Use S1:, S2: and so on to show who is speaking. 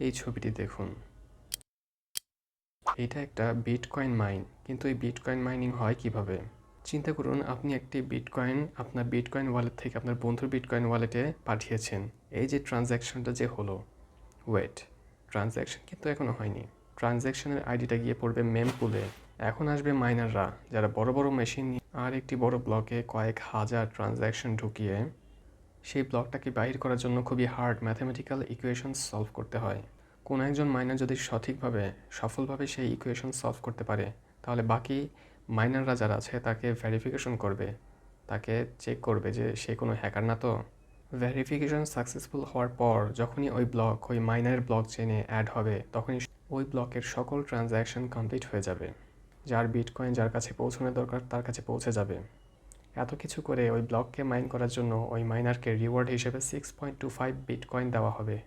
S1: এই ছবিটি দেখুন, এটা একটা বিটকয়েন মাইন। কিন্তু এই বিটকয়েন মাইনিং হয় কিভাবে? চিন্তা করুন, আপনি একটি বিটকয়েন আপনার বিটকয়েন ওয়ালেট থেকে আপনার বন্ধুর বিটকয়েন ওয়ালেটে পাঠিয়েছেন। এই যে ট্রানজ্যাকশনটা যে হলো, ওয়েট, ট্রানজ্যাকশন কিন্তু এখনও হয়নি। ট্রানজ্যাকশনের আইডিটা গিয়ে পড়বে মেম পুলে। এখন আসবে মাইনাররা, যারা বড় বড় মেশিন নিয়ে আর একটি বড় ব্লকে কয়েক হাজার ট্রানজ্যাকশন ঢুকিয়ে সেই ব্লকটাকে বাহির করার জন্য খুবই হার্ড ম্যাথমেটিক্যাল ইকুয়েশন সলভ করতে হয়। কোনো একজন মাইনার যদি সঠিকভাবে সফলভাবে সেই ইকুয়েশন সলভ করতে পারে, তাহলে বাকি মাইনাররা যারা আছে তাকে ভেরিফিকেশন করবে, তাকে চেক করবে যে সে কোনো হ্যাকার না তো। ভেরিফিকেশন সাকসেসফুল হওয়ার পর যখনই ওই ব্লক ওই মাইনারের ব্লক চেনে অ্যাড হবে, তখনই ওই ব্লকের সকল ট্রানজ্যাকশন কমপ্লিট হয়ে যাবে। যার বিটকয়েন যার কাছে পৌঁছানো দরকার তার কাছে পৌঁছে যাবে। এত কিছু করে ওই ব্লককে মাইন করার জন্য ওই মাইনারকে রিওয়ার্ড হিসেবে 6.25 বিটকয়েন দেওয়া হবে।